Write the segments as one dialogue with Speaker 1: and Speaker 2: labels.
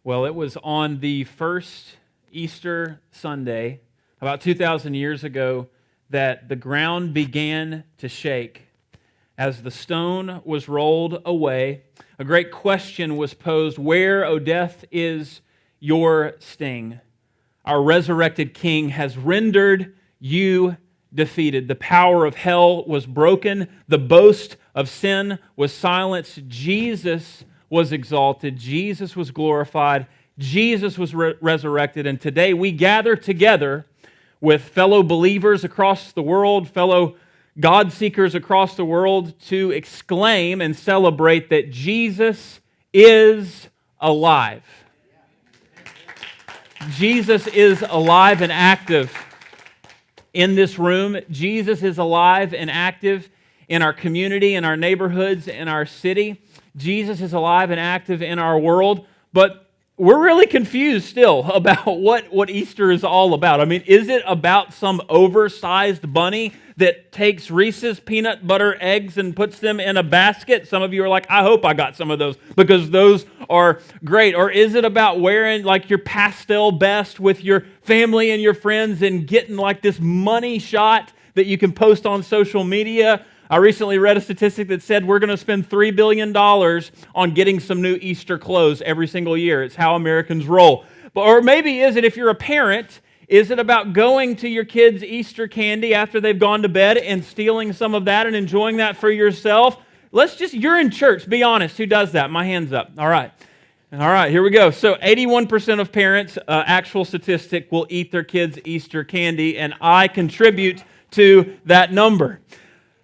Speaker 1: Well, it was on the first Easter Sunday, about 2,000 years ago, that the ground began to shake. As the stone was rolled away, a great question was posed, "Where, O death, is your sting? Our resurrected King has rendered you defeated. The power of hell was broken. The boast of sin was silenced. Jesus was exalted. Jesus was glorified. Jesus was resurrected. And today we gather together with fellow believers across the world, fellow God seekers across the world to exclaim and celebrate that Jesus is alive. Jesus is alive and active in this room. Jesus is alive and active in our community, in our neighborhoods, in our city. Jesus is alive and active in our world. But we're really confused still about what Easter is all about. I mean, is it about some oversized bunny that takes Reese's peanut butter eggs and puts them in a basket? Some of you are like, I hope I got some of those because those are great. Or is it about wearing like your pastel best with your family and your friends and getting like this money shot that you can post on social media? I recently read a statistic that said we're going to spend $3 billion on getting some new Easter clothes every single year. It's how Americans roll. Or maybe is it, if you're a parent, is it about going to your kids' Easter candy after they've gone to bed and stealing some of that and enjoying that for yourself? You're in church, be honest. Who does that? My hand's up. All right, here we go. So 81% of parents, actual statistic, will eat their kids' Easter candy, and I contribute to that number.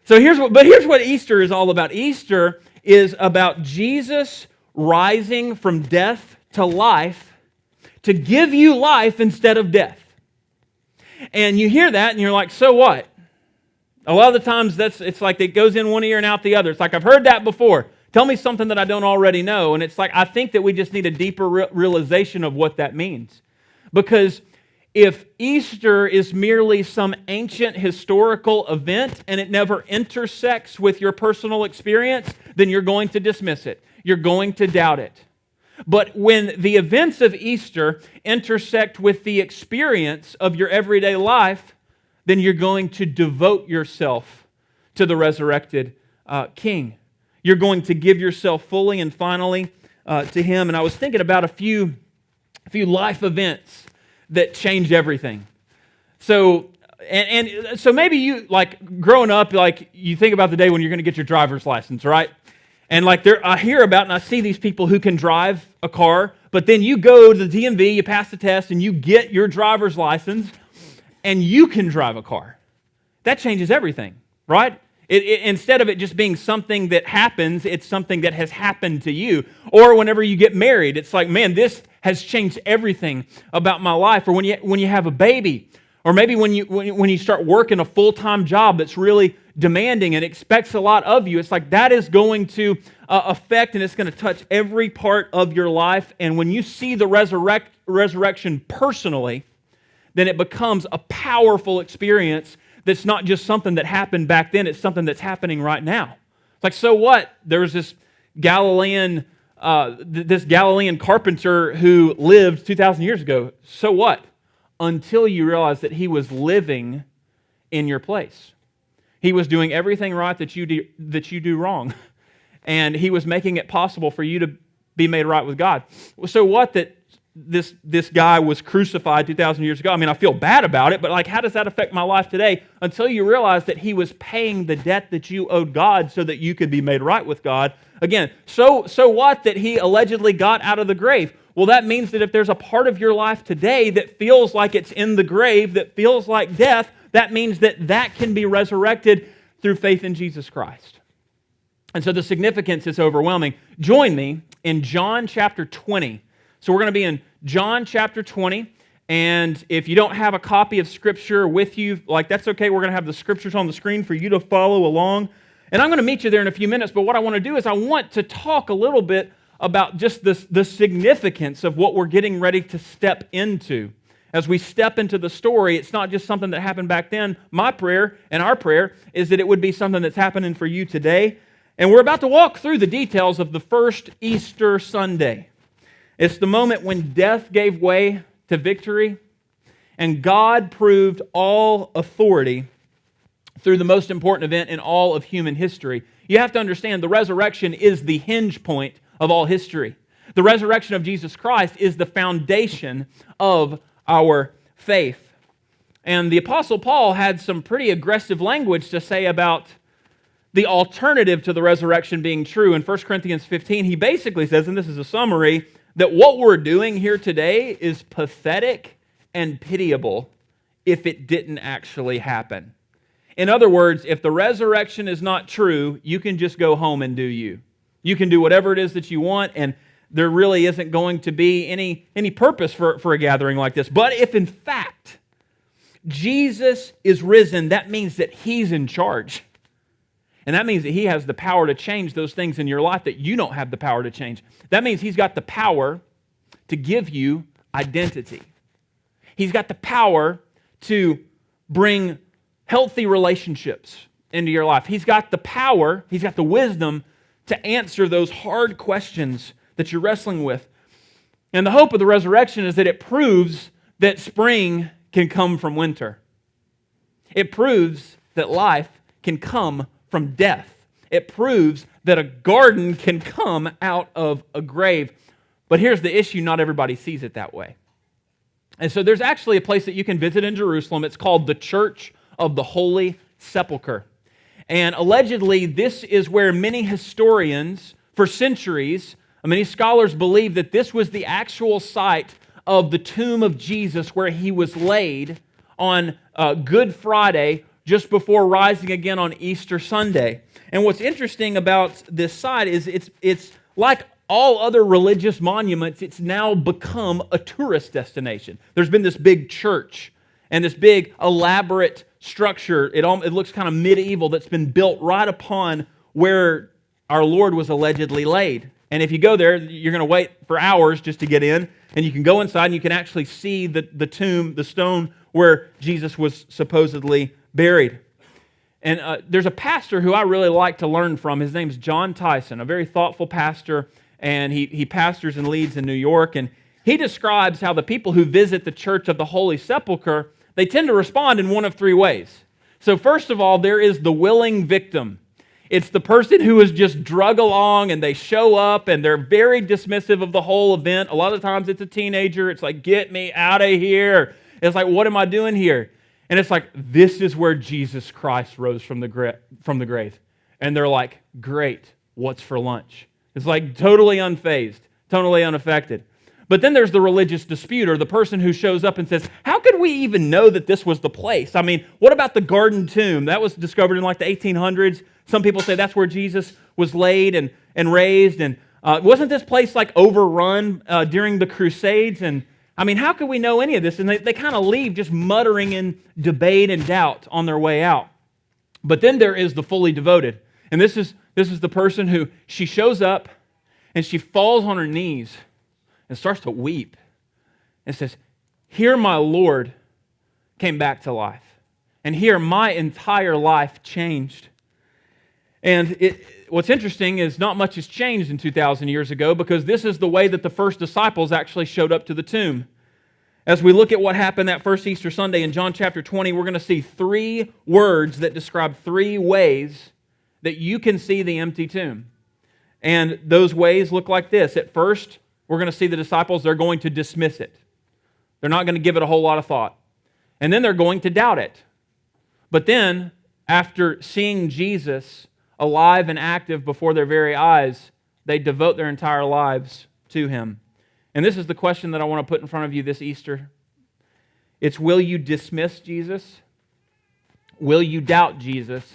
Speaker 1: So here's what Easter is all about. Easter is about Jesus rising from death to life to give you life instead of death. And you hear that and you're like, so what? A lot of the times it's like it goes in one ear and out the other. It's like, I've heard that before. Tell me something that I don't already know. And it's like, I think that we just need a deeper realization of what that means. Because if Easter is merely some ancient historical event and it never intersects with your personal experience, then you're going to dismiss it. You're going to doubt it. But when the events of Easter intersect with the experience of your everyday life, then you're going to devote yourself to the resurrected King. You're going to give yourself fully and finally to Him. And I was thinking about a few life events that changed everything. So maybe you, like, growing up, like, you think about the day when you're going to get your driver's license, right? And like I hear about and I see these people who can drive a car, but then you go to the DMV, you pass the test, and you get your driver's license, and you can drive a car. That changes everything, right? Instead of it just being something that happens, it's something that has happened to you. Or whenever you get married, it's like, man, this has changed everything about my life. Or when you have a baby, or maybe when you start working a full-time job that's really demanding and expects a lot of you, it's like that is going to affect and it's going to touch every part of your life. And when you see the resurrection personally, then it becomes a powerful experience that's not just something that happened back then, it's something that's happening right now. It's like, so what? There was this Galilean carpenter who lived 2,000 years ago. So what? Until you realize that he was living in your place. He was doing everything right that you do wrong. And he was making it possible for you to be made right with God. So what that this guy was crucified 2,000 years ago? I mean, I feel bad about it, but like, how does that affect my life today? Until you realize that he was paying the debt that you owed God so that you could be made right with God. Again, so what that he allegedly got out of the grave? Well, that means that if there's a part of your life today that feels like it's in the grave, that feels like death, that means that can be resurrected through faith in Jesus Christ. And so the significance is overwhelming. Join me in John chapter 20. So we're going to be in John chapter 20, and if you don't have a copy of Scripture with you, like, that's okay. We're going to have the Scriptures on the screen for you to follow along. And I'm going to meet you there in a few minutes, but what I want to do is I want to talk a little bit about just the significance of what we're getting ready to step into. As we step into the story, it's not just something that happened back then. My prayer and our prayer is that it would be something that's happening for you today. And we're about to walk through the details of the first Easter Sunday. It's the moment when death gave way to victory, and God proved all authority through the most important event in all of human history. You have to understand the resurrection is the hinge point of all history. The resurrection of Jesus Christ is the foundation of our faith. And the Apostle Paul had some pretty aggressive language to say about the alternative to the resurrection being true. In 1 Corinthians 15, he basically says, and this is a summary, that what we're doing here today is pathetic and pitiable if it didn't actually happen. In other words, if the resurrection is not true, you can just go home and do you. You can do whatever it is that you want, and there really isn't going to be any purpose for a gathering like this. But if in fact Jesus is risen, that means that He's in charge. And that means that He has the power to change those things in your life that you don't have the power to change. That means He's got the power to give you identity. He's got the power to bring healthy relationships into your life. He's got the power, He's got the wisdom to answer those hard questions that you're wrestling with. And the hope of the resurrection is that it proves that spring can come from winter. It proves that life can come from death. It proves that a garden can come out of a grave. But here's the issue, not everybody sees it that way. And so there's actually a place that you can visit in Jerusalem. It's called the Church of the Holy Sepulchre. And allegedly, this is where many historians, for centuries, many scholars believe that this was the actual site of the tomb of Jesus where He was laid on Good Friday, just before rising again on Easter Sunday. And what's interesting about this site is it's like all other religious monuments, it's now become a tourist destination. There's been this big church and this big elaborate structure. It looks kind of medieval that's been built right upon where our Lord was allegedly laid. And if you go there, you're going to wait for hours just to get in. And you can go inside and you can actually see the tomb, the stone where Jesus was supposedly buried. And there's a pastor who I really like to learn from. His name's John Tyson, a very thoughtful pastor. And he pastors and leads in New York. And he describes how the people who visit the Church of the Holy Sepulchre, they tend to respond in one of three ways. So first of all, there is the willing victim. It's the person who is just drug along and they show up and they're very dismissive of the whole event. A lot of times it's a teenager. It's like, get me out of here. It's like, what am I doing here? And it's like, this is where Jesus Christ rose from the grave. And they're like, great, what's for lunch? It's like totally unfazed, totally unaffected. But then there's the religious disputer, the person who shows up and says, how could we even know that this was the place? I mean, what about the garden tomb? That was discovered in like the 1800s. Some people say that's where Jesus was laid and raised. And wasn't this place like overrun during the Crusades? And I mean, how could we know any of this? And they kind of leave just muttering in debate and doubt on their way out. But then there is the fully devoted. And this is the person who, she shows up and she falls on her knees and starts to weep and says, here my Lord came back to life. And here my entire life changed. And what's interesting is not much has changed in 2,000 years ago, because this is the way that the first disciples actually showed up to the tomb. As we look at what happened that first Easter Sunday in John chapter 20, we're going to see three words that describe three ways that you can see the empty tomb. And those ways look like this. At first, we're going to see the disciples, they're going to dismiss it. They're not going to give it a whole lot of thought. And then they're going to doubt it. But then, after seeing Jesus alive and active before their very eyes, they devote their entire lives to Him. And this is the question that I want to put in front of you this Easter. It's, will you dismiss Jesus? Will you doubt Jesus?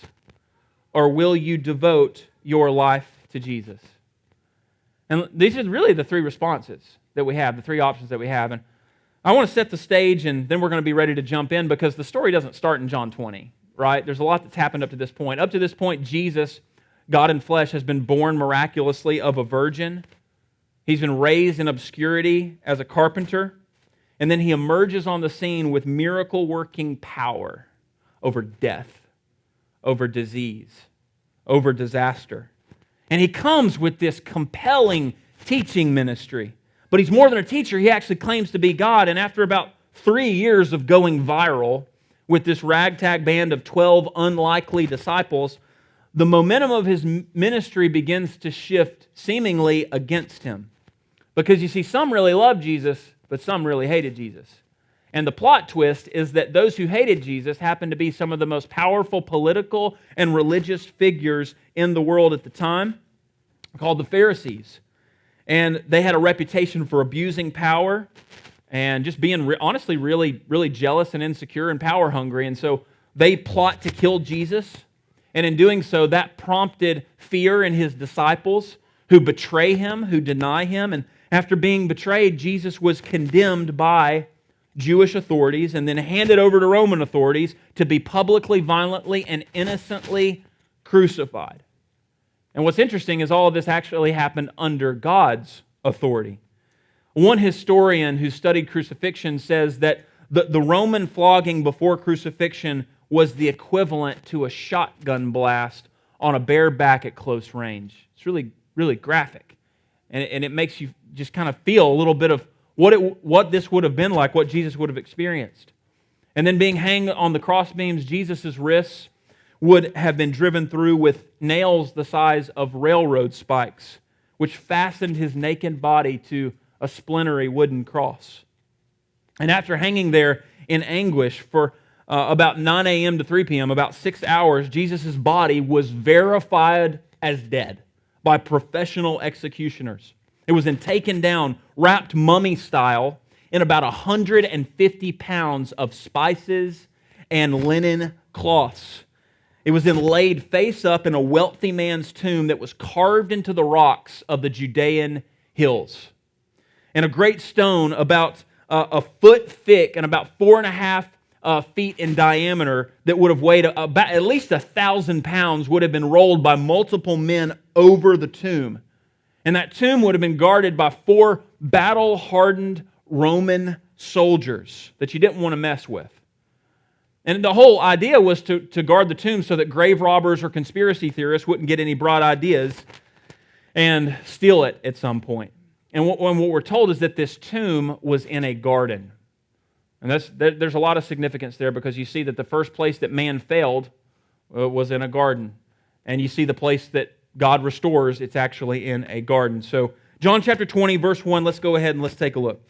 Speaker 1: Or will you devote your life to Jesus? And these are really the three responses that we have, the three options that we have. And I want to set the stage, and then we're going to be ready to jump in, because the story doesn't start in John 20, right? There's a lot that's happened up to this point. Up to this point, Jesus, God in flesh, has been born miraculously of a virgin. He's been raised in obscurity as a carpenter. And then He emerges on the scene with miracle-working power over death, over disease, over disaster. And He comes with this compelling teaching ministry But he's more than a teacher. He actually claims to be God. And after about 3 years of going viral with this ragtag band of 12 unlikely disciples, the momentum of his ministry begins to shift seemingly against him. Because you see, some really loved Jesus, but some really hated Jesus. And the plot twist is that those who hated Jesus happened to be some of the most powerful political and religious figures in the world at the time, called the Pharisees. And they had a reputation for abusing power and just being honestly really jealous and insecure and power hungry. And so they plot to kill Jesus. And in doing so, that prompted fear in his disciples who betray him, who deny him. And after being betrayed, Jesus was condemned by Jewish authorities and then handed over to Roman authorities to be publicly, violently, and innocently crucified. And what's interesting is all of this actually happened under God's authority. One historian who studied crucifixion says that the Roman flogging before crucifixion was the equivalent to a shotgun blast on a bare back at close range. It's really graphic. And it makes you just kind of feel a little bit of what this would have been like, what Jesus would have experienced. And then being hanged on the crossbeams, Jesus' wrists would have been driven through with nails the size of railroad spikes, which fastened his naked body to a splintery wooden cross. And after hanging there in anguish for about 9 a.m. to 3 p.m., about 6 hours, Jesus' body was verified as dead by professional executioners. It was then taken down, wrapped mummy style, in about 150 pounds of spices and linen cloths. It was then laid face up in a wealthy man's tomb that was carved into the rocks of the Judean hills. And a great stone about a foot thick and about 4.5 feet in diameter that would have weighed about at least 1,000 pounds would have been rolled by multiple men over the tomb. And that tomb would have been guarded by 4 battle-hardened Roman soldiers that you didn't want to mess with. And the whole idea was to guard the tomb so that grave robbers or conspiracy theorists wouldn't get any broad ideas and steal it at some point. And what we're told is that this tomb was in a garden. And there's a lot of significance there because you see that the first place that man failed was in a garden. And you see the place that God restores, it's actually in a garden. So John chapter 20, verse 1, let's go ahead and let's take a look.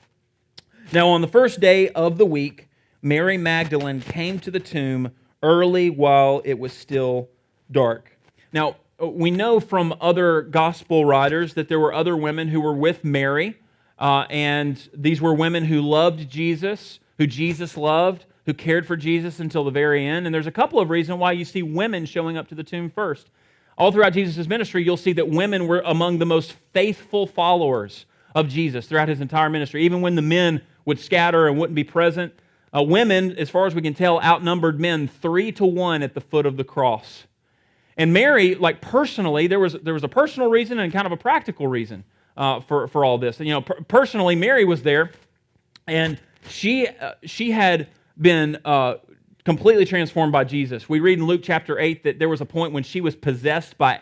Speaker 1: Now on the first day of the week, Mary Magdalene came to the tomb early while it was still dark. Now, we know from other gospel writers that there were other women who were with Mary, and these were women who loved Jesus, who Jesus loved, who cared for Jesus until the very end. And there's a couple of reasons why you see women showing up to the tomb first. All throughout Jesus' ministry, you'll see that women were among the most faithful followers of Jesus throughout his entire ministry. Even when the men would scatter and wouldn't be present, women, as far as we can tell, outnumbered men 3-1 at the foot of the cross. And Mary, like personally, there was a personal reason and kind of a practical reason for all this. Personally, Mary was there, and she had been completely transformed by Jesus. We read in Luke chapter 8 that there was a point when she was possessed by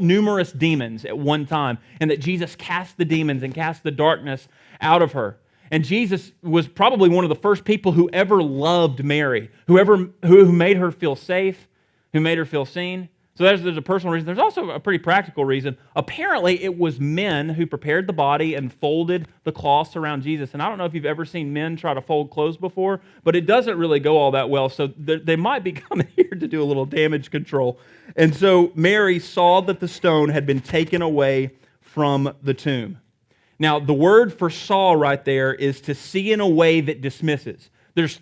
Speaker 1: numerous demons at one time, and that Jesus cast the demons and cast the darkness out of her. And Jesus was probably one of the first people who ever loved Mary, who made her feel safe, who made her feel seen. So there's a personal reason. There's also a pretty practical reason. Apparently, it was men who prepared the body and folded the cloths around Jesus. And I don't know if you've ever seen men try to fold clothes before, but it doesn't really go all that well. So they might be coming here to do a little damage control. And so Mary saw that the stone had been taken away from the tomb. Now, the word for saw right there is to see in a way that dismisses.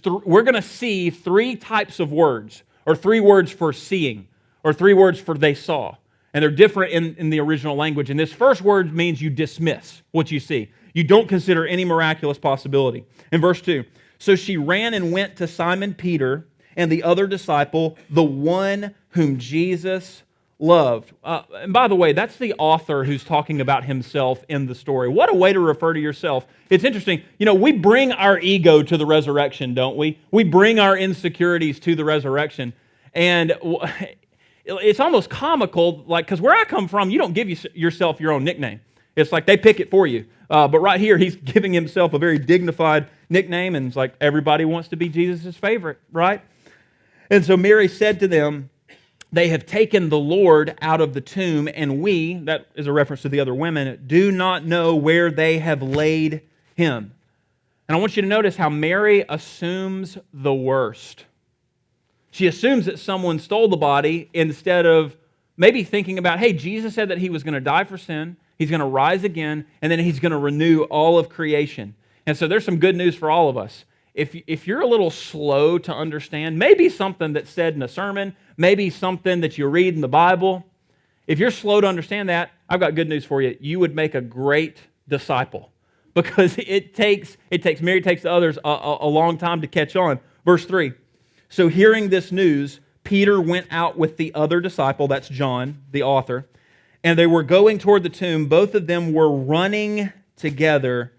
Speaker 1: We're going to see 3 types of words, or 3 words for seeing, or 3 words for they saw. And they're different in the original language. And this first word means you dismiss what you see. You don't consider any miraculous possibility. In verse 2, so she ran and went to Simon Peter and the other disciple, the one whom Jesus loved. And by the way, that's the author who's talking about himself in the story. What a way to refer to yourself. It's interesting. We bring our ego to the resurrection, don't we? We bring our insecurities to the resurrection. And it's almost comical, because where I come from, you don't give yourself your own nickname. It's like they pick it for you. But right here, he's giving himself a very dignified nickname, and it's like everybody wants to be Jesus' favorite, right? And so Mary said to them, "They have taken the Lord out of the tomb, and we," that is a reference to the other women, "do not know where they have laid him." And I want you to notice how Mary assumes the worst. She assumes that someone stole the body instead of maybe thinking about, hey, Jesus said that he was going to die for sin, he's going to rise again, and then he's going to renew all of creation. And so there's some good news for all of us. If you're a little slow to understand, maybe something that's said in a sermon, maybe something that you read in the Bible, if you're slow to understand that, I've got good news for you. You would make a great disciple, because Mary takes the others a long time to catch on. Verse 3, "So hearing this news, Peter went out with the other disciple," that's John, the author, "and they were going toward the tomb. Both of them were running together,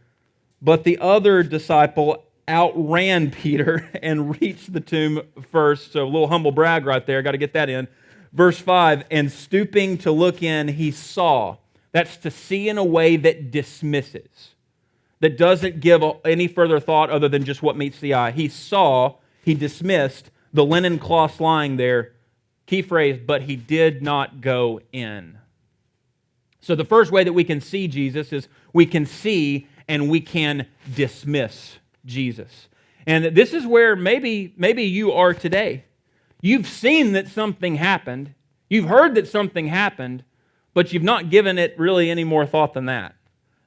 Speaker 1: but the other disciple outran Peter and reached the tomb first." So a little humble brag right there, got to get that in. Verse 5, "And stooping to look in, he saw." That's to see in a way that dismisses, that doesn't give any further thought other than just what meets the eye. He saw, he dismissed the linen cloths lying there. Key phrase, "but he did not go in." So the first way that we can see Jesus is we can see and we can dismiss Jesus. And this is where maybe you are today. You've seen that something happened. You've heard that something happened, but you've not given it really any more thought than that.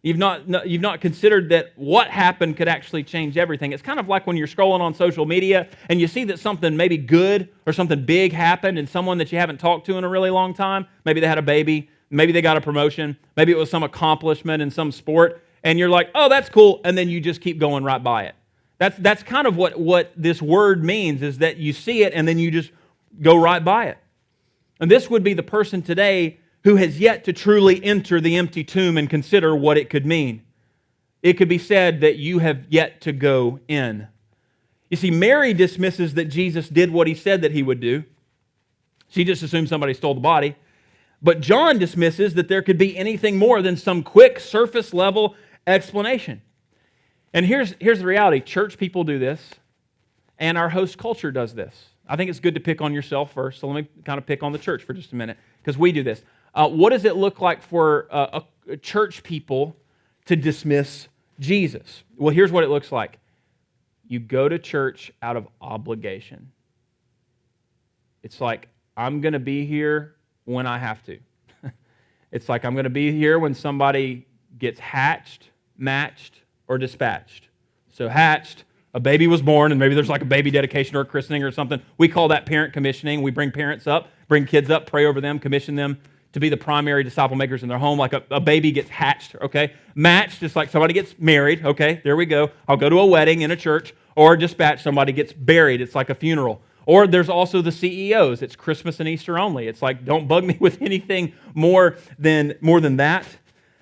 Speaker 1: You've not considered that what happened could actually change everything. It's kind of like when you're scrolling on social media and you see that something maybe good or something big happened and someone that you haven't talked to in a really long time, maybe they had a baby, maybe they got a promotion, maybe it was some accomplishment in some sport, and you're like, oh, that's cool, and then you just keep going right by it. That's kind of what this word means, is that you see it and then you just go right by it. And this would be the person today who has yet to truly enter the empty tomb and consider what it could mean. It could be said that you have yet to go in. You see, Mary dismisses that Jesus did what he said that he would do. She just assumes somebody stole the body. But John dismisses that there could be anything more than some quick surface level explanation. And here's the reality. Church people do this, and our host culture does this. I think it's good to pick on yourself first, so let me kind of pick on the church for just a minute, because we do this. What does it look like for church people to dismiss Jesus? Well, here's what it looks like. You go to church out of obligation. It's like, I'm going to be here when I have to. It's like, I'm going to be here when somebody gets hatched, matched, or dispatched. So hatched, a baby was born, and maybe there's like a baby dedication or a christening or something. We call that parent commissioning. We bring parents up, bring kids up, pray over them, commission them to be the primary disciple makers in their home, like a baby gets hatched, okay? Matched, just like somebody gets married, okay? There we go. I'll go to a wedding in a church, or dispatch, somebody gets buried. It's like a funeral. Or there's also the CEOs. It's Christmas and Easter only. It's like, don't bug me with anything more than that.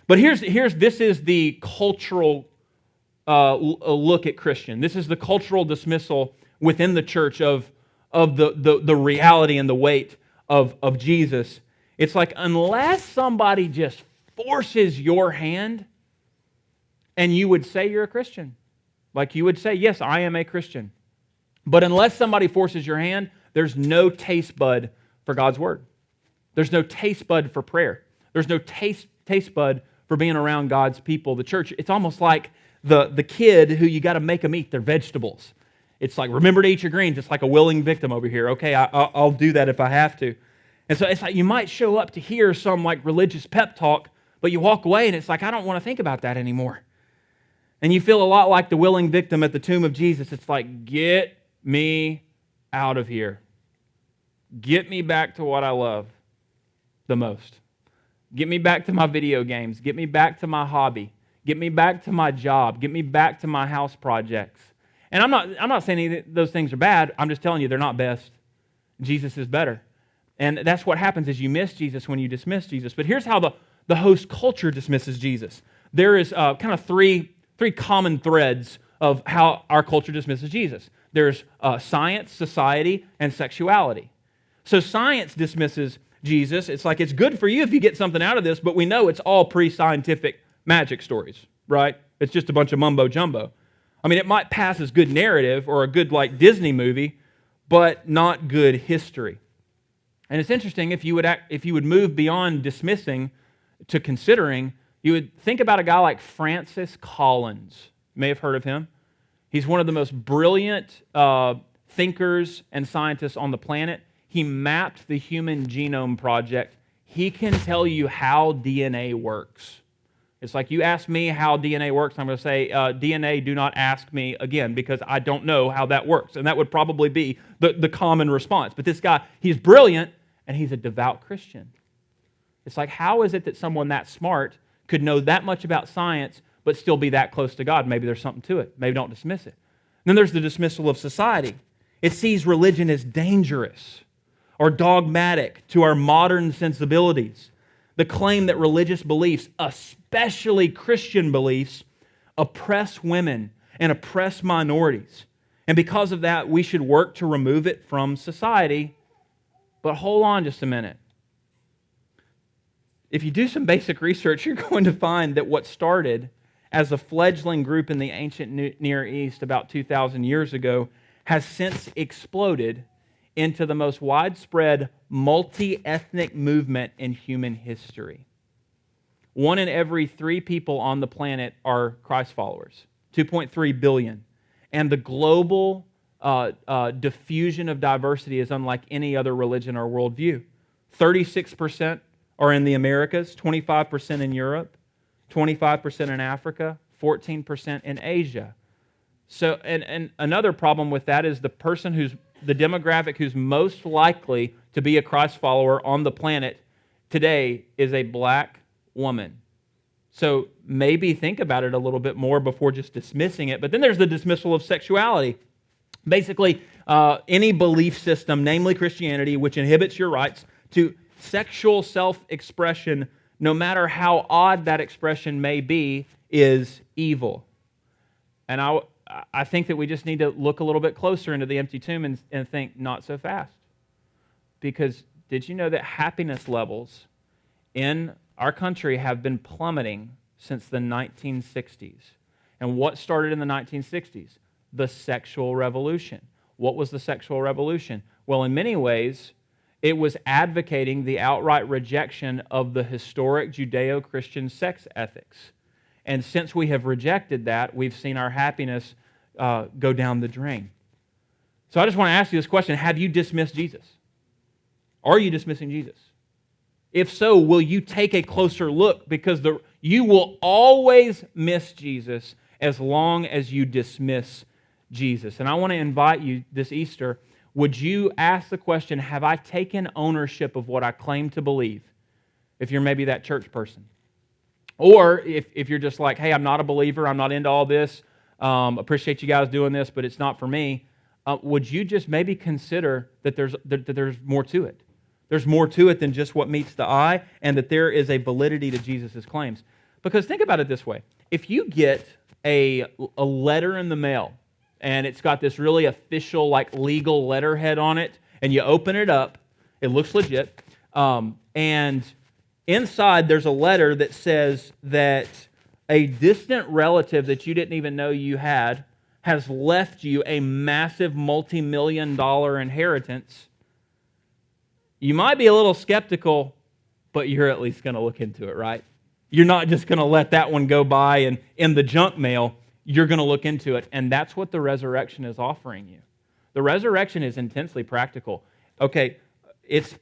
Speaker 1: But this is the cultural look at Christian. This is the cultural dismissal within the church of the reality and the weight of Jesus. It's like, unless somebody just forces your hand, and you would say you're a Christian. Like you would say, yes, I am a Christian. But unless somebody forces your hand, there's no taste bud for God's Word. There's no taste bud for prayer. There's no taste bud for being around God's people. The church, it's almost like the kid who you got to make them eat their vegetables. It's like, remember to eat your greens. It's like a willing victim over here. Okay, I'll do that if I have to. And so it's like you might show up to hear some like religious pep talk, but you walk away and it's like, I don't want to think about that anymore. And you feel a lot like the willing victim at the tomb of Jesus. It's like, get me out of here. Get me back to what I love the most. Get me back to my video games. Get me back to my hobby. Get me back to my job. Get me back to my house projects. And I'm not saying any of those things are bad. I'm just telling you they're not best. Jesus is better. And that's what happens is you miss Jesus when you dismiss Jesus. But here's how the host culture dismisses Jesus. There is kind of three common threads of how our culture dismisses Jesus. There's science, society, and sexuality. So science dismisses Jesus. It's like it's good for you if you get something out of this, but we know it's all pre-scientific magic stories, right? It's just a bunch of mumbo jumbo. I mean, it might pass as good narrative or a good like Disney movie, but not good history. And it's interesting if you would move beyond dismissing to considering, you would think about a guy like Francis Collins. You may have heard of him. He's one of the most brilliant thinkers and scientists on the planet. He mapped the Human Genome Project. He can tell you how DNA works. It's like you ask me how DNA works, I'm going to say, DNA, do not ask me again because I don't know how that works. And that would probably be the common response. But this guy, he's brilliant and he's a devout Christian. It's like, how is it that someone that smart could know that much about science but still be that close to God? Maybe there's something to it. Maybe don't dismiss it. And then there's the dismissal of society. It sees religion as dangerous or dogmatic to our modern sensibilities. The claim that religious beliefs, especially Christian beliefs, oppress women and oppress minorities. And because of that, we should work to remove it from society. But hold on just a minute. If you do some basic research, you're going to find that what started as a fledgling group in the ancient Near East about 2,000 years ago has since exploded into the most widespread multi-ethnic movement in human history. 1 in every 3 people on the planet are Christ followers, 2.3 billion. And the global diffusion of diversity is unlike any other religion or worldview. 36% are in the Americas, 25% in Europe, 25% in Africa, 14% in Asia. So, and another problem with that is the demographic who's most likely to be a Christ follower on the planet today is a black woman. So maybe think about it a little bit more before just dismissing it. But then there's the dismissal of sexuality. Basically, any belief system, namely Christianity, which inhibits your rights to sexual self-expression, no matter how odd that expression may be, is evil. And I think that we just need to look a little bit closer into the empty tomb and think, not so fast. Because did you know that happiness levels in our country have been plummeting since the 1960s? And what started in the 1960s? The sexual revolution. What was the sexual revolution? Well, in many ways, it was advocating the outright rejection of the historic Judeo-Christian sex ethics. And since we have rejected that, we've seen our happiness go down the drain. So I just want to ask you this question. Have you dismissed Jesus? Are you dismissing Jesus? If so, will you take a closer look? Because you will always miss Jesus as long as you dismiss Jesus. And I want to invite you this Easter, would you ask the question, have I taken ownership of what I claim to believe? If you're maybe that church person. Or if you're just like, hey, I'm not a believer, I'm not into all this, appreciate you guys doing this, but it's not for me, would you just maybe consider that there's more to it? There's more to it than just what meets the eye, and that there is a validity to Jesus' claims. Because think about it this way. If you get a letter in the mail, and it's got this really official, like legal letterhead on it, and you open it up, it looks legit, and inside there's a letter that says that a distant relative that you didn't even know you had has left you a massive multi-million-dollar inheritance. You might be a little skeptical, but you're at least going to look into it, right? You're not just going to let that one go by and in the junk mail. You're going to look into it, and that's what the resurrection is offering you. The resurrection is intensely practical. Okay, it's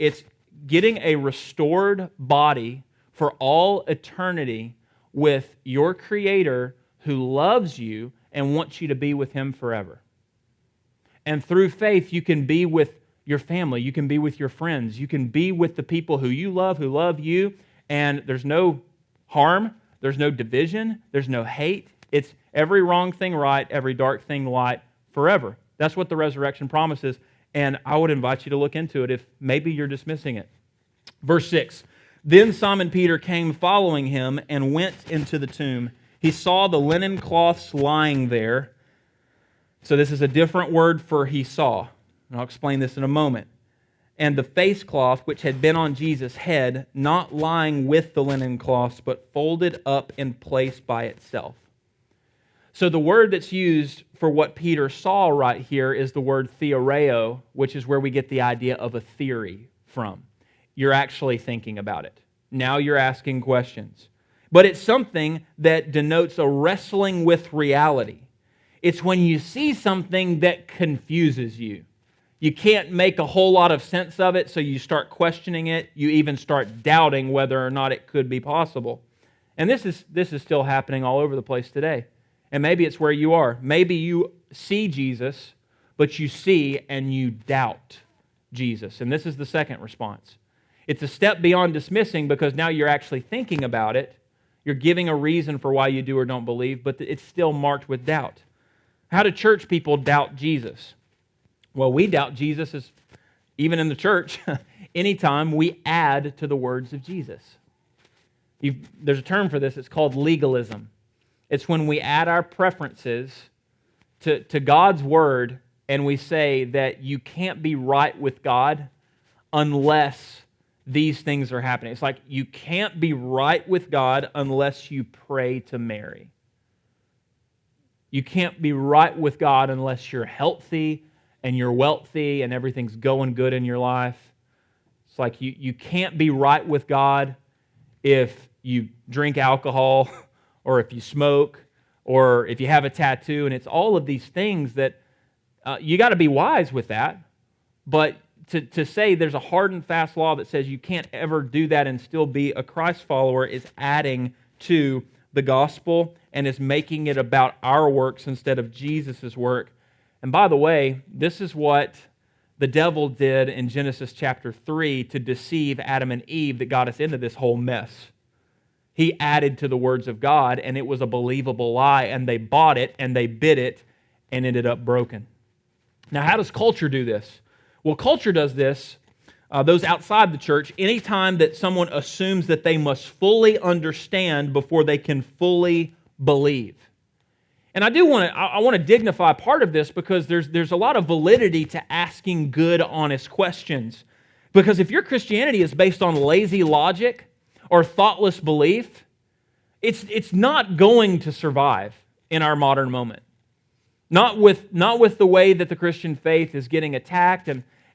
Speaker 1: getting a restored body for all eternity with your Creator who loves you and wants you to be with Him forever. And through faith, you can be with your family, you can be with your friends, you can be with the people who love you, and there's no harm, there's no division, there's no hate. It's every wrong thing right, every dark thing light forever. That's what the resurrection promises, and I would invite you to look into it if maybe you're dismissing it. Verse 6, then Simon Peter came following him and went into the tomb. He saw the linen cloths lying there. So this is a different word for he saw, and I'll explain this in a moment. and the face cloth which had been on Jesus' head, not lying with the linen cloths, but folded up in place by itself. So the word that's used for what Peter saw right here is the word theoreo, which is where we get the idea of a theory from. You're actually thinking about it. Now you're asking questions. But it's something that denotes a wrestling with reality. It's when you see something that confuses you. You can't make a whole lot of sense of it, so you start questioning it. You even start doubting whether or not it could be possible. And this is still happening all over the place today. And maybe it's where you are. Maybe you see Jesus, but you see and you doubt Jesus. And this is the second response. It's a step beyond dismissing, because now you're actually thinking about it. You're giving a reason for why you do or don't believe, but it's still marked with doubt. How do church people doubt Jesus? Well, we doubt Jesus, even in the church, anytime we add to the words of Jesus. There's a term for this. It's called legalism. It's when we add our preferences to God's word, and we say that you can't be right with God unless these things are happening. It's like you can't be right with God unless you pray to Mary. You can't be right with God unless you're healthy and you're wealthy and everything's going good in your life. It's like you can't be right with God if you drink alcohol or if you smoke or if you have a tattoo. And it's all of these things that you got to be wise with that. But to say there's a hard and fast law that says you can't ever do that and still be a Christ follower is adding to the gospel and is making it about our works instead of Jesus' work. And by the way, this is what the devil did in Genesis chapter 3 to deceive Adam and Eve that got us into this whole mess. He added to the words of God, and it was a believable lie, and they bought it, and they bit it, and ended up broken. Now, how does culture do this? Well, culture does this, those outside the church, anytime that someone assumes that they must fully understand before they can fully believe. And I want to dignify part of this because there's a lot of validity to asking good, honest questions. Because if your Christianity is based on lazy logic or thoughtless belief, it's not going to survive in our modern moment. Not with the way that the Christian faith is getting attacked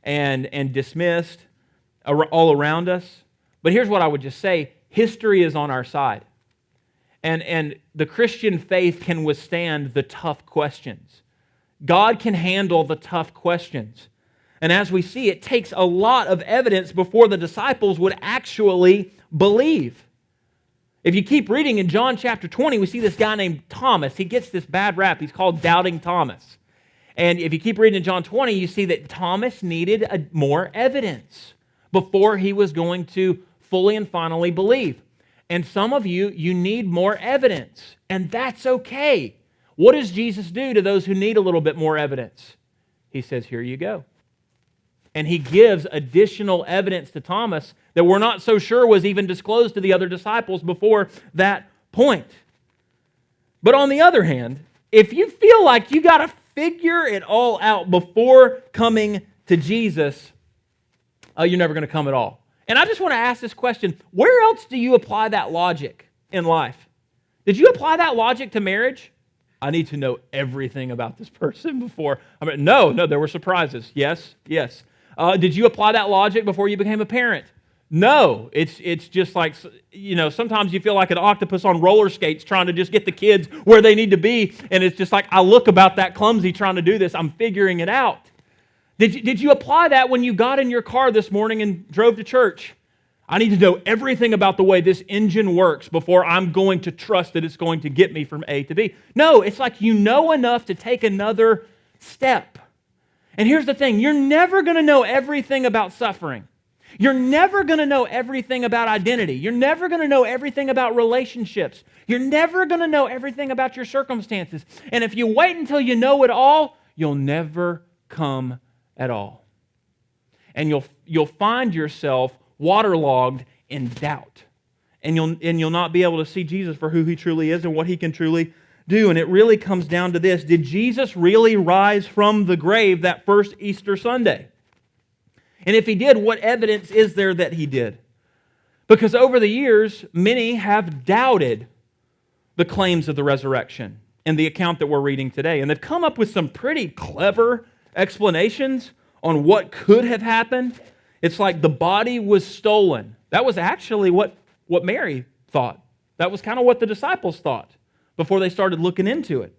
Speaker 1: and dismissed all around us. But here's what I would just say. History is on our side. And the Christian faith can withstand the tough questions. God can handle the tough questions. And as we see, it takes a lot of evidence before the disciples would actually believe. If you keep reading in John chapter 20, we see this guy named Thomas. He gets this bad rap. He's called Doubting Thomas. And if you keep reading in John 20, you see that Thomas needed more evidence before he was going to fully and finally believe. And some of you need more evidence, and that's okay. What does Jesus do to those who need a little bit more evidence? He says, here you go. And he gives additional evidence to Thomas that we're not so sure was even disclosed to the other disciples before that point. But on the other hand, if you feel like you got to figure it all out before coming to Jesus, you're never going to come at all. And I just want to ask this question, where else do you apply that logic in life? Did you apply that logic to marriage? I need to know everything about this person before. No, there were surprises. Yes. Did you apply that logic before you became a parent? No. It's just like, sometimes you feel like an octopus on roller skates trying to just get the kids where they need to be. And it's just like, I look about that clumsy trying to do this. I'm figuring it out. Did you apply that when you got in your car this morning and drove to church? I need to know everything about the way this engine works before I'm going to trust that it's going to get me from A to B. No, it's like you know enough to take another step. And here's the thing, you're never going to know everything about suffering. You're never going to know everything about identity. You're never going to know everything about relationships. You're never going to know everything about your circumstances. And if you wait until you know it all, you'll never come at all. And you'll find yourself waterlogged in doubt. And you'll not be able to see Jesus for who He truly is and what He can truly do. And it really comes down to this. Did Jesus really rise from the grave that first Easter Sunday? And if he did, what evidence is there that he did? Because over the years, many have doubted the claims of the resurrection in the account that we're reading today. And they've come up with some pretty clever explanations on what could have happened. It's like the body was stolen. That was actually what Mary thought. That was kind of what the disciples thought before they started looking into it.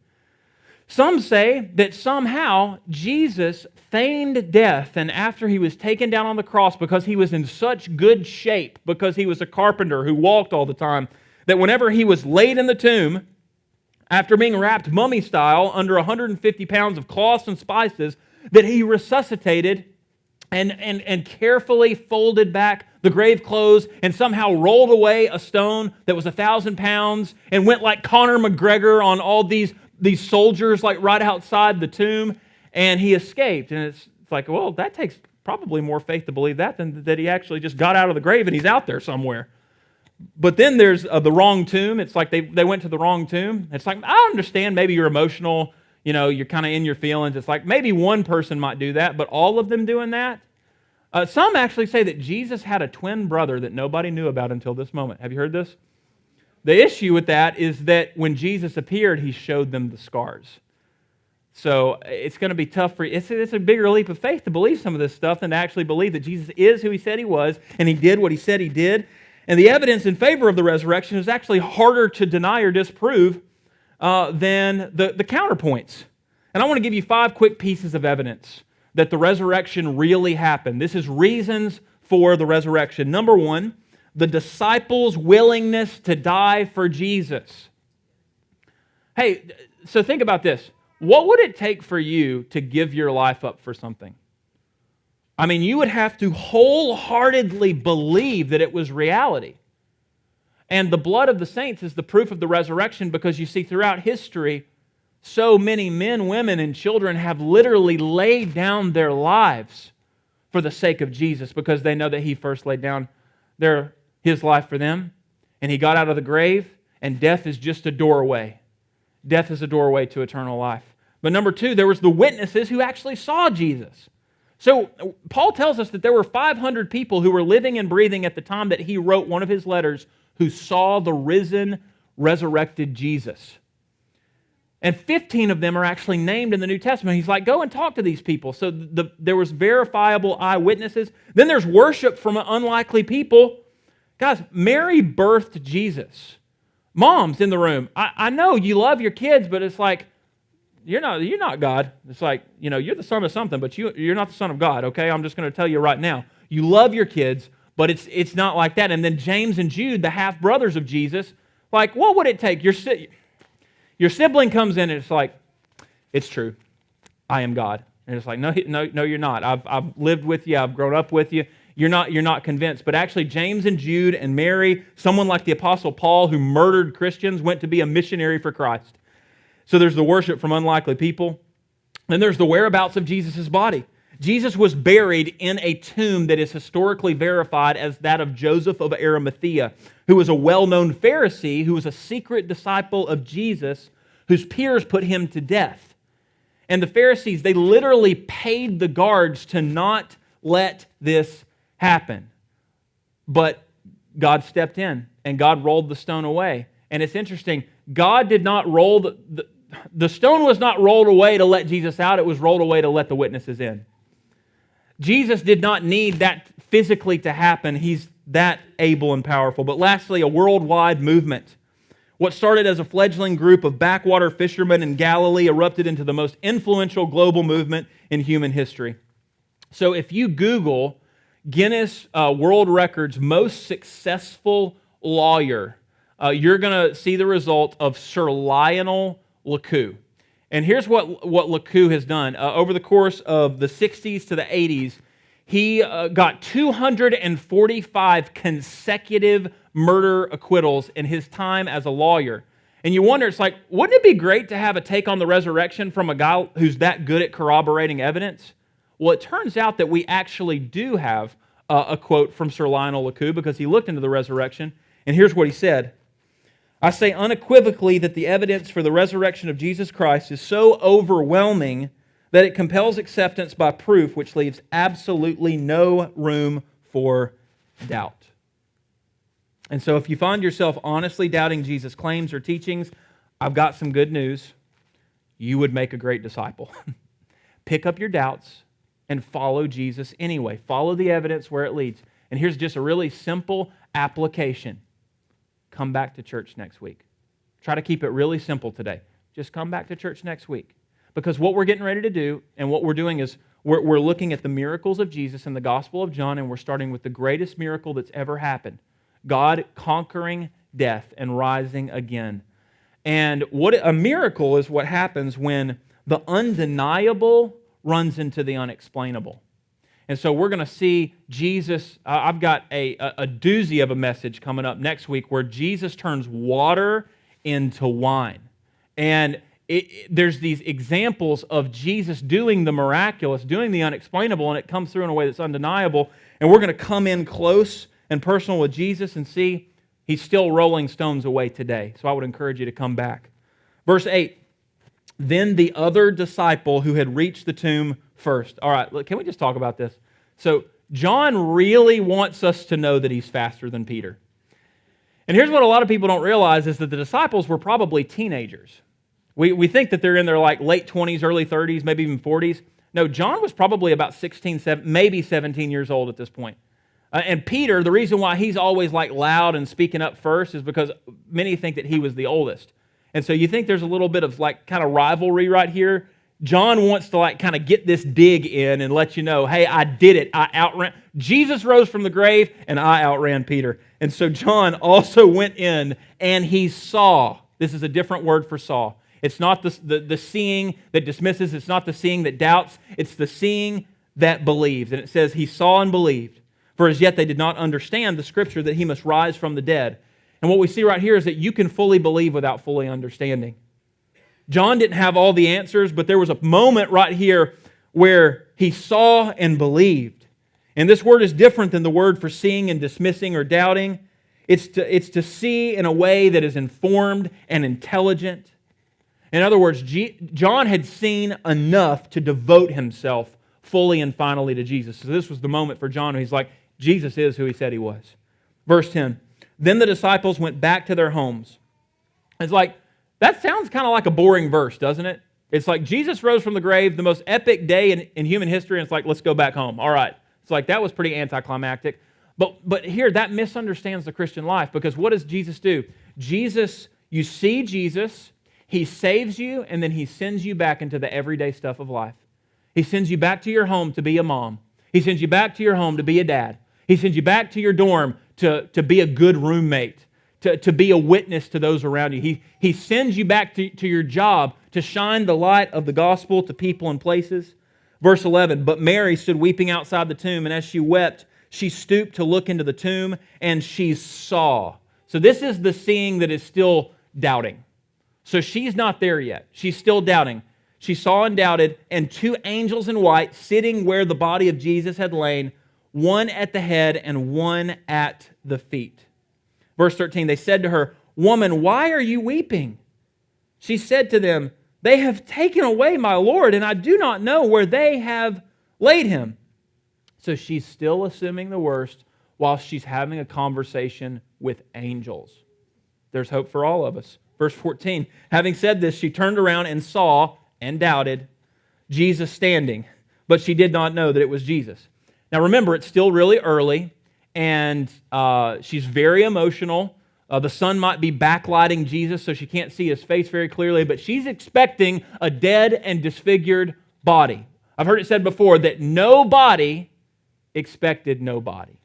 Speaker 1: Some say that somehow Jesus feigned death, and after he was taken down on the cross because he was in such good shape, because he was a carpenter who walked all the time, that whenever he was laid in the tomb, after being wrapped mummy style under 150 pounds of cloths and spices, that he resuscitated and carefully folded back the grave clothes and somehow rolled away a stone that was 1,000 pounds and went like Conor McGregor on all these soldiers like right outside the tomb, and he escaped. And it's like, well, that takes probably more faith to believe that than that he actually just got out of the grave and he's out there somewhere. But then there's the wrong tomb. It's like they went to the wrong tomb. It's like, I understand maybe you're emotional, you're kind of in your feelings. It's like maybe one person might do that, but all of them doing that? Some actually say that Jesus had a twin brother that nobody knew about until this moment. Have you heard this? The issue with that is that when Jesus appeared, he showed them the scars. So it's going to be tough for you. It's a bigger leap of faith to believe some of this stuff than to actually believe that Jesus is who he said he was, and he did what he said he did. And the evidence in favor of the resurrection is actually harder to deny or disprove than the counterpoints. And I want to give you 5 quick pieces of evidence that the resurrection really happened. This is reasons for the resurrection. Number 1, the disciples' willingness to die for Jesus. Hey, so think about this. What would it take for you to give your life up for something? I mean, you would have to wholeheartedly believe that it was reality. And the blood of the saints is the proof of the resurrection, because you see throughout history, so many men, women, and children have literally laid down their lives for the sake of Jesus, because they know that he first laid down his life for them, and he got out of the grave, and death is just a doorway. Death is a doorway to eternal life. But number 2, there was the witnesses who actually saw Jesus. So Paul tells us that there were 500 people who were living and breathing at the time that he wrote one of his letters who saw the risen, resurrected Jesus. And 15 of them are actually named in the New Testament. He's like, go and talk to these people. So there was verifiable eyewitnesses. Then there's worship from unlikely people. Guys, Mary birthed Jesus. Moms in the room, I know you love your kids, but it's like, you're not God. It's like, you're the son of something, but you're not the son of God, okay? I'm just going to tell you right now. You love your kids, but it's not like that. And then James and Jude, the half-brothers of Jesus, like, what would it take? Your sibling comes in and it's like, it's true. I am God. And it's like, no, you're not. I've lived with you. I've grown up with you. You're not convinced. But actually, James and Jude and Mary, someone like the Apostle Paul who murdered Christians, went to be a missionary for Christ. So there's the worship from unlikely people. Then there's the whereabouts of Jesus' body. Jesus was buried in a tomb that is historically verified as that of Joseph of Arimathea, who was a well-known Pharisee, who was a secret disciple of Jesus, whose peers put him to death. And the Pharisees, they literally paid the guards to not let this happen. But God stepped in, and God rolled the stone away. And it's interesting, God did not roll the stone was not rolled away to let Jesus out, it was rolled away to let the witnesses in. Jesus did not need that physically to happen. He's that able and powerful. But lastly, a worldwide movement. What started as a fledgling group of backwater fishermen in Galilee erupted into the most influential global movement in human history. So if you Google Guinness World Records most successful lawyer, you're going to see the result of Sir Lionel LeCoux. And here's what LeCoux has done. Over the course of the 60s to the 80s, he got 245 consecutive murder acquittals in his time as a lawyer. And you wonder, it's like, wouldn't it be great to have a take on the resurrection from a guy who's that good at corroborating evidence? Well, it turns out that we actually do have a quote from Sir Lionel LeCoux, because he looked into the resurrection, and here's what he said. I say unequivocally that the evidence for the resurrection of Jesus Christ is so overwhelming that it compels acceptance by proof, which leaves absolutely no room for doubt. And so if you find yourself honestly doubting Jesus' claims or teachings, I've got some good news. You would make a great disciple. Pick up your doubts and follow Jesus anyway. Follow the evidence where it leads. And here's just a really simple application. Come back to church next week. Try to keep it really simple today. Just come back to church next week. Because what we're getting ready to do and what we're doing is we're looking at the miracles of Jesus in the Gospel of John, and we're starting with the greatest miracle that's ever happened. God conquering death and rising again. And what a miracle is what happens when the undeniable runs into the unexplainable. And so we're going to see Jesus. I've got a doozy of a message coming up next week where Jesus turns water into wine. And there's these examples of Jesus doing the miraculous, doing the unexplainable, and it comes through in a way that's undeniable. And we're going to come in close and personal with Jesus and see He's still rolling stones away today. So I would encourage you to come back. Verse 8, then the other disciple who had reached the tomb first. All right, look, can we just talk about this? So John really wants us to know that he's faster than Peter. And here's what a lot of people don't realize is that the disciples were probably teenagers. We think that they're in their like late 20s, early 30s, maybe even 40s. No, John was probably about 16, maybe 17 years old at this point. And Peter, the reason why he's always like loud and speaking up first is because many think that he was the oldest. And so you think there's a little bit of like kind of rivalry right here. John wants to like kind of get this dig in and let you know, hey, I did it. I outran. Jesus rose from the grave and I outran Peter. And so John also went in and he saw. This is a different word for saw. It's not the seeing that dismisses. It's not the seeing that doubts. It's the seeing that believes. And it says he saw and believed. For as yet they did not understand the Scripture that he must rise from the dead. And what we see right here is that you can fully believe without fully understanding. John didn't have all the answers, but there was a moment right here where he saw and believed. And this word is different than the word for seeing and dismissing or doubting. It's to see in a way that is informed and intelligent. In other words, John had seen enough to devote himself fully and finally to Jesus. So this was the moment for John where he's like, Jesus is who he said he was. Verse 10, then the disciples went back to their homes. It's like, that sounds kind of like a boring verse, doesn't it? It's like Jesus rose from the grave, the most epic day in human history, and it's like, let's go back home. All right. It's like, that was pretty anticlimactic. But here, that misunderstands the Christian life, because what does Jesus do? You see Jesus, He saves you, and then He sends you back into the everyday stuff of life. He sends you back to your home to be a mom. He sends you back to your home to be a dad. He sends you back to your dorm to be a good roommate, to be a witness to those around you. He sends you back to your job to shine the light of the gospel to people and places. Verse 11, but Mary stood weeping outside the tomb, and as she wept, she stooped to look into the tomb, and she saw. So this is the seeing that is still doubting. So she's not there yet. She's still doubting. She saw and doubted, and two angels in white sitting where the body of Jesus had lain, one at the head and one at the feet. Verse 13, they said to her, woman, why are you weeping? She said to them, they have taken away my Lord, and I do not know where they have laid him. So she's still assuming the worst while she's having a conversation with angels. There's hope for all of us. Verse 14, having said this, she turned around and saw and doubted Jesus standing, but she did not know that it was Jesus. Now remember, it's still really early, and she's very emotional. The sun might be backlighting Jesus, so she can't see His face very clearly, but she's expecting a dead and disfigured body. I've heard it said before that nobody expected nobody.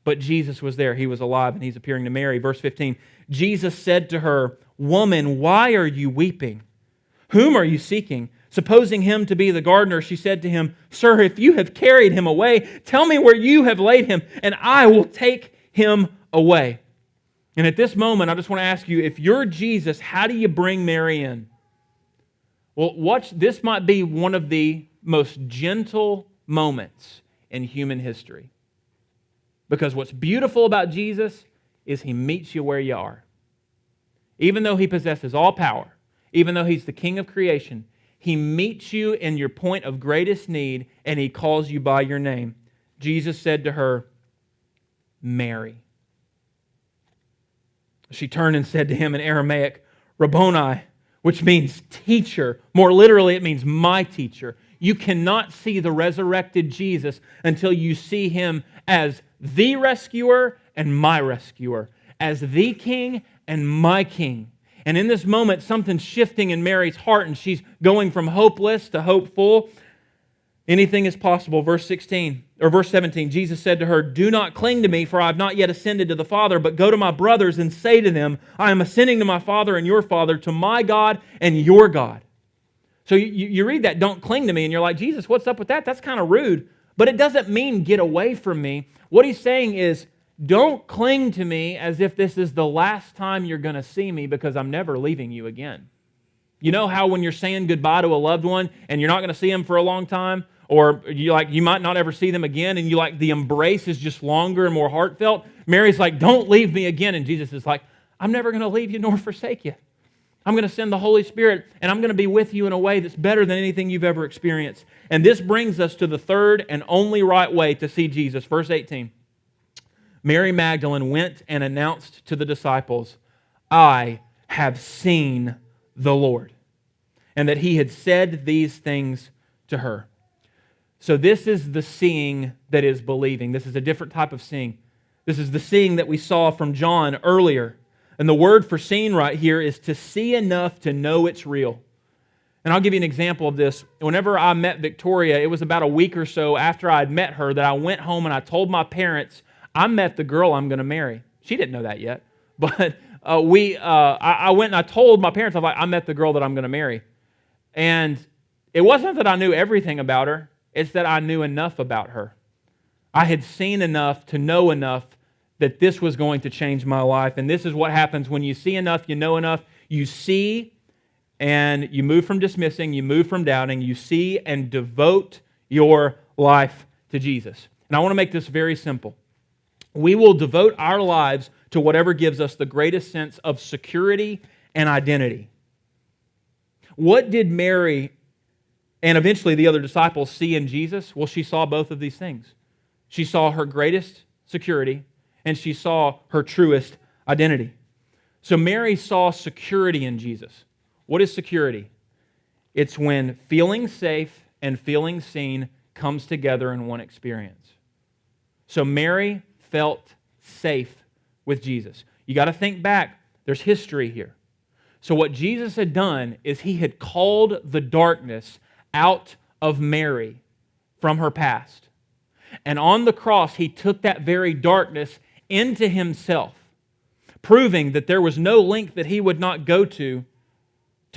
Speaker 1: But Jesus was there. He was alive, and He's appearing to Mary. Verse 15, Jesus said to her, woman, why are you weeping? Whom are you seeking? Supposing him to be the gardener, she said to him, sir, if you have carried him away, tell me where you have laid him, and I will take him away. And at this moment, I just want to ask you, if you're Jesus, how do you bring Mary in? Well, this might be one of the most gentle moments in human history. Because what's beautiful about Jesus is He meets you where you are. Even though He possesses all power, even though He's the King of creation, He meets you in your point of greatest need, and He calls you by your name. Jesus said to her, Mary. She turned and said to Him in Aramaic, Rabboni, which means teacher. More literally, it means my teacher. You cannot see the resurrected Jesus until you see Him as the rescuer and my rescuer, as the King and my King. And in this moment, something's shifting in Mary's heart, and she's going from hopeless to hopeful. Anything is possible. Verse 17, Jesus said to her, Do not cling to me, for I have not yet ascended to the Father, but go to my brothers and say to them, I am ascending to my Father and your Father, to my God and your God. So you read that, don't cling to me, and you're like, Jesus, what's up with that? That's kind of rude. But it doesn't mean get away from me. What He's saying is, don't cling to me as if this is the last time you're going to see me, because I'm never leaving you again. You know how when you're saying goodbye to a loved one and you're not going to see them for a long time, or you might not ever see them again, and the embrace is just longer and more heartfelt? Mary's like, don't leave me again. And Jesus is like, I'm never going to leave you nor forsake you. I'm going to send the Holy Spirit, and I'm going to be with you in a way that's better than anything you've ever experienced. And this brings us to the third and only right way to see Jesus. Verse 18. Mary Magdalene went and announced to the disciples, I have seen the Lord, and that He had said these things to her. So this is the seeing that is believing. This is a different type of seeing. This is the seeing that we saw from John earlier. And the word for seeing right here is to see enough to know it's real. And I'll give you an example of this. Whenever I met Victoria, it was about a week or so after I'd met her that I went home and I told my parents, I met the girl I'm going to marry. She didn't know that yet. But I went and I told my parents, I met the girl that I'm going to marry. And it wasn't that I knew everything about her. It's that I knew enough about her. I had seen enough to know enough that this was going to change my life. And this is what happens when you see enough, you know enough. You see and you move from dismissing, you move from doubting, you see and devote your life to Jesus. And I want to make this very simple. We will devote our lives to whatever gives us the greatest sense of security and identity. What did Mary and eventually the other disciples see in Jesus? Well, she saw both of these things. She saw her greatest security, and she saw her truest identity. So Mary saw security in Jesus. What is security? It's when feeling safe and feeling seen comes together in one experience. So Mary felt safe with Jesus. You got to think back. There's history here. So what Jesus had done is He had called the darkness out of Mary from her past. And on the cross, He took that very darkness into Himself, proving that there was no length that He would not go to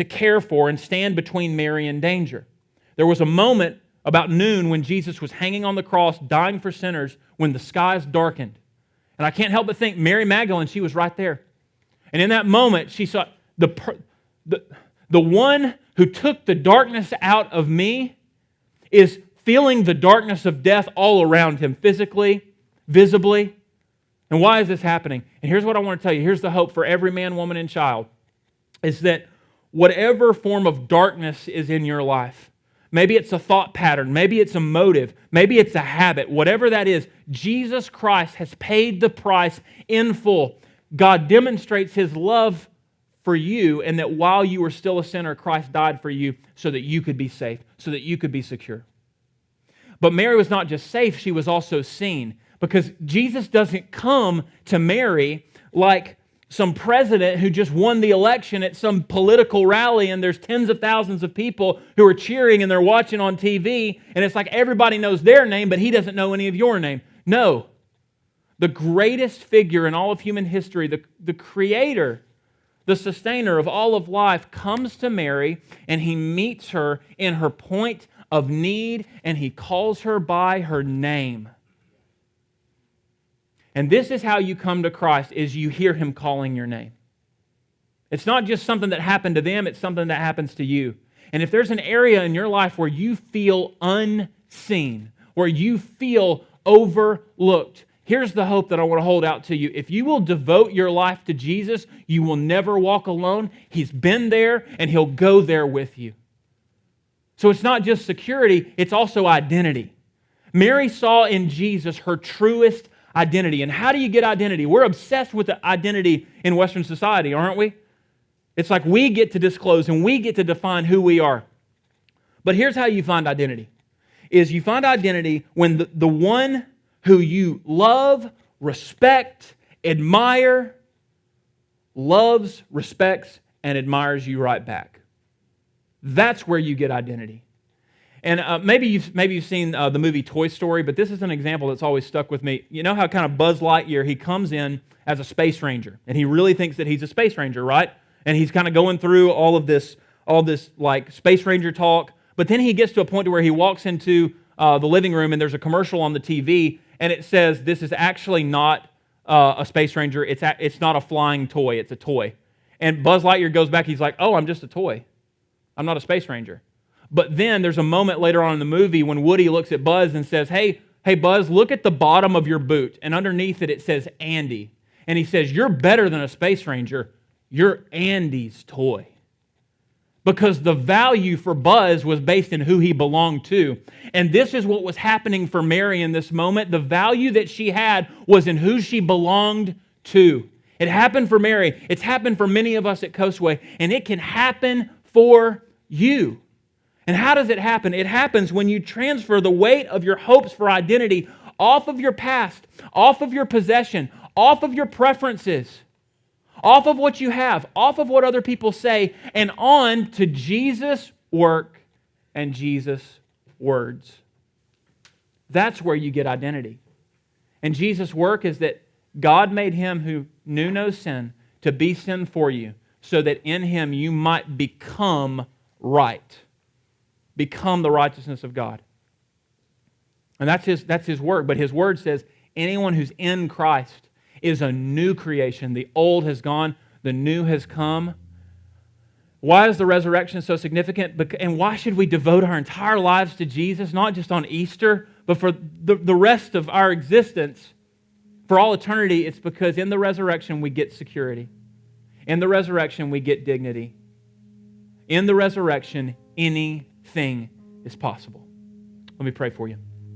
Speaker 1: care for and stand between Mary and danger. There was a moment about noon when Jesus was hanging on the cross, dying for sinners, when the skies darkened. And I can't help but think Mary Magdalene, she was right there. And in that moment, she saw the one who took the darkness out of me is feeling the darkness of death all around him, physically, visibly. And why is this happening? And here's what I want to tell you. Here's the hope for every man, woman, and child, is that whatever form of darkness is in your life, maybe it's a thought pattern, maybe it's a motive, maybe it's a habit, whatever that is, Jesus Christ has paid the price in full. God demonstrates His love for you, and that while you were still a sinner, Christ died for you so that you could be safe, so that you could be secure. But Mary was not just safe, she was also seen, because Jesus doesn't come to Mary like some president who just won the election at some political rally and there's tens of thousands of people who are cheering and they're watching on TV, and it's like everybody knows their name, but he doesn't know any of your name. No. The greatest figure in all of human history, the creator, the sustainer of all of life, comes to Mary and He meets her in her point of need and He calls her by her name. And this is how you come to Christ, is you hear Him calling your name. It's not just something that happened to them, it's something that happens to you. And if there's an area in your life where you feel unseen, where you feel overlooked, here's the hope that I want to hold out to you. If you will devote your life to Jesus, you will never walk alone. He's been there and He'll go there with you. So it's not just security, it's also identity. Mary saw in Jesus her truest identity. And how do you get identity? We're obsessed with the identity in Western society, aren't we? It's like we get to disclose and we get to define who we are. But here's how you find identity. Is you find identity when the one who you love, respect, admire, loves, respects, and admires you right back. That's where you get identity. And maybe you've seen the movie Toy Story, but this is an example that's always stuck with me. You know how kind of Buzz Lightyear, he comes in as a space ranger, and he really thinks that he's a space ranger, right? And he's kind of going through all this like space ranger talk, but then he gets to a point to where he walks into the living room, and there's a commercial on the TV, and it says, this is actually not a space ranger, it's not a flying toy, it's a toy. And Buzz Lightyear goes back, he's like, oh, I'm just a toy. I'm not a space ranger. But then there's a moment later on in the movie when Woody looks at Buzz and says, hey Buzz, look at the bottom of your boot. And underneath it says Andy. And he says, you're better than a space ranger. You're Andy's toy. Because the value for Buzz was based in who he belonged to. And this is what was happening for Mary in this moment. The value that she had was in who she belonged to. It happened for Mary. It's happened for many of us at Coastway. And it can happen for you. And how does it happen? It happens when you transfer the weight of your hopes for identity off of your past, off of your possession, off of your preferences, off of what you have, off of what other people say, and on to Jesus' work and Jesus' words. That's where you get identity. And Jesus' work is that God made Him who knew no sin to be sin for you, so that in Him you might become right. Become the righteousness of God. And that's his work. But His word says anyone who's in Christ is a new creation. The old has gone, the new has come. Why is the resurrection so significant? And why should we devote our entire lives to Jesus, not just on Easter, but for the rest of our existence, for all eternity? It's because in the resurrection we get security. In the resurrection we get dignity. In the resurrection, anything is possible. Let me pray for you.